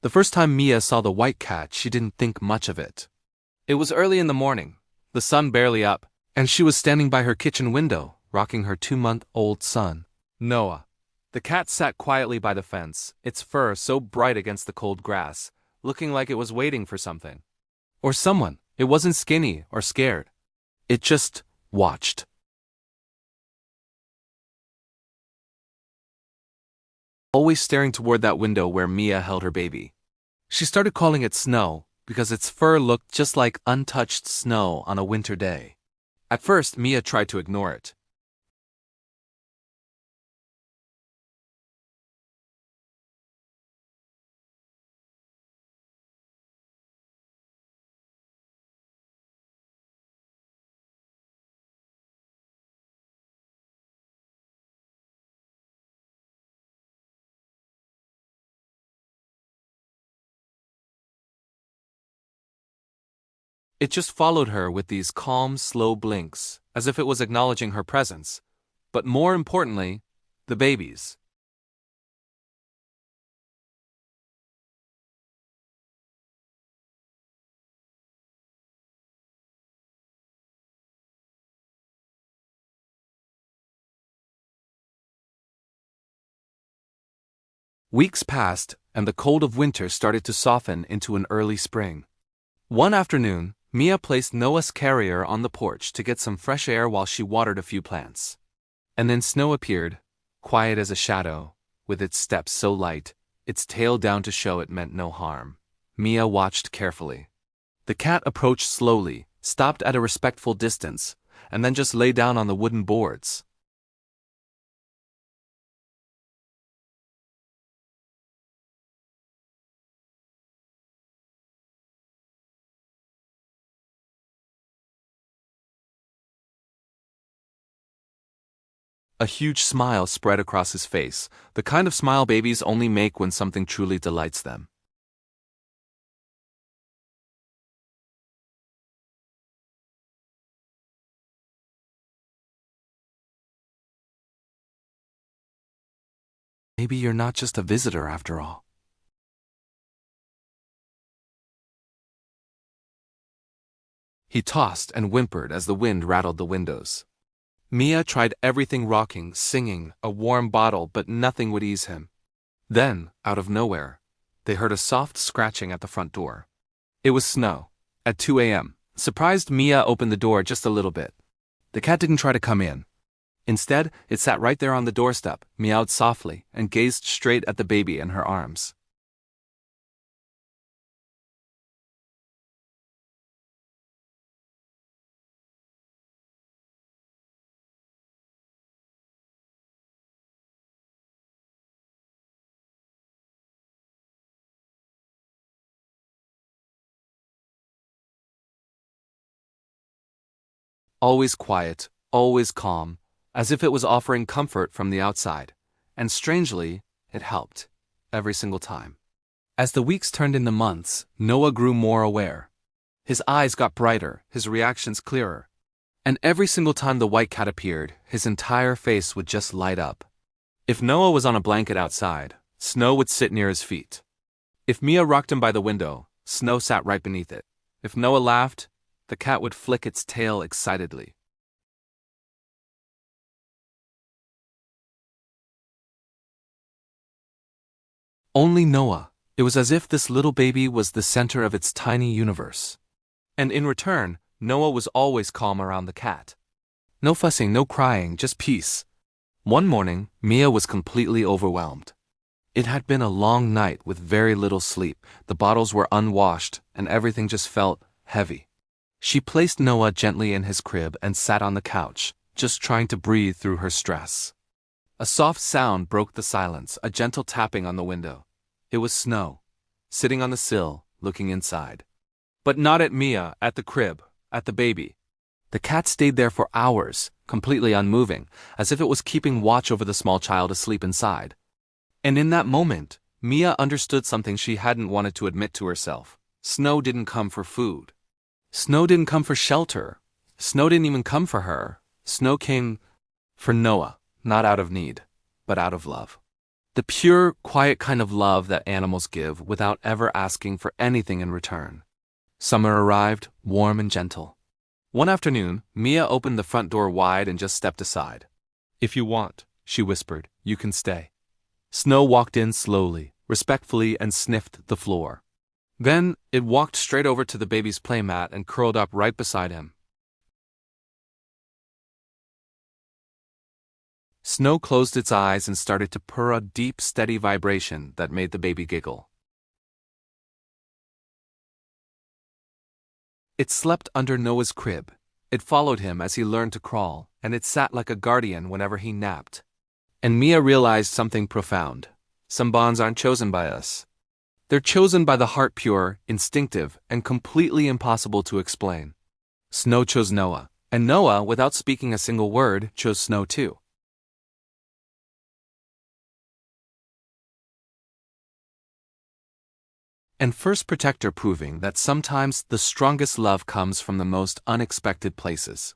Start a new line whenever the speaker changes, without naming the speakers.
The first time Mia saw the white cat, she didn't think much of it. It was early in the morning, the sun barely up, and she was standing by her kitchen window, rocking her 2-month-old son, Noah. The cat sat quietly by the fence, its fur so bright against the cold grass, looking like it was waiting for something. Or someone. It wasn't skinny or scared. It just watched. Always staring toward that window where Mia held her baby. She started calling it Snow, because its fur looked just like untouched snow on a winter day. At first, Mia tried to ignore it. It just followed her with these calm, slow blinks, as if it was acknowledging her presence. But more importantly, the babies. Weeks passed, and the cold of winter started to soften into an early spring. One afternoon, Mia placed Noah's carrier on the porch to get some fresh air while she watered a few plants. And then Snow appeared, quiet as a shadow, with its steps so light, its tail down to show it meant no harm. Mia watched carefully. The cat approached slowly, stopped at a respectful distance, and then just lay down on the wooden boards. A huge smile spread across his face, the kind of smile babies only make when something truly delights them. Maybe you're not just a visitor after all. He tossed and whimpered as the wind rattled the windows. Mia tried everything, rocking, singing, a warm bottle, but nothing would ease him. Then, out of nowhere, they heard a soft scratching at the front door. It was Snow. At 2 a.m., surprised, Mia opened the door just a little bit. The cat didn't try to come in. Instead, it sat right there on the doorstep, meowed softly, and gazed straight at the baby in her arms. Always quiet, always calm, as if it was offering comfort from the outside. And strangely, it helped. Every single time. As the weeks turned into months, Noah grew more aware. His eyes got brighter, his reactions clearer. And every single time the white cat appeared, his entire face would just light up. If Noah was on a blanket outside, Snow would sit near his feet. If Mia rocked him by the window, Snow sat right beneath it. If Noah laughed, the cat would flick its tail excitedly. Only Noah. It was as if this little baby was the center of its tiny universe. And in return, Noah was always calm around the cat. No fussing, no crying, just peace. One morning, Mia was completely overwhelmed. It had been a long night with very little sleep, the bottles were unwashed, and everything just felt heavy. She placed Noah gently in his crib and sat on the couch, just trying to breathe through her stress. A soft sound broke the silence, a gentle tapping on the window. It was Snow, sitting on the sill, looking inside. But not at Mia, at the crib, at the baby. The cat stayed there for hours, completely unmoving, as if it was keeping watch over the small child asleep inside. And in that moment, Mia understood something she hadn't wanted to admit to herself. Snow didn't come for food. Snow didn't come for shelter. Snow didn't even come for her. Snow came for Noah, not out of need, but out of love. The pure, quiet kind of love that animals give without ever asking for anything in return. Summer arrived, warm and gentle. One afternoon, Mia opened the front door wide and just stepped aside. "If you want," she whispered, "you can stay." Snow walked in slowly, respectfully, and sniffed the floor. Then, it walked straight over to the baby's playmat and curled up right beside him. Snow closed its eyes and started to purr a deep, steady vibration that made the baby giggle. It slept under Noah's crib. It followed him as he learned to crawl, and it sat like a guardian whenever he napped. And Mia realized something profound. Some bonds aren't chosen by us. They're chosen by the heart, pure, instinctive, and completely impossible to explain. Snow chose Noah, and Noah, without speaking a single word, chose Snow too. And first protector, proving that sometimes the strongest love comes from the most unexpected places.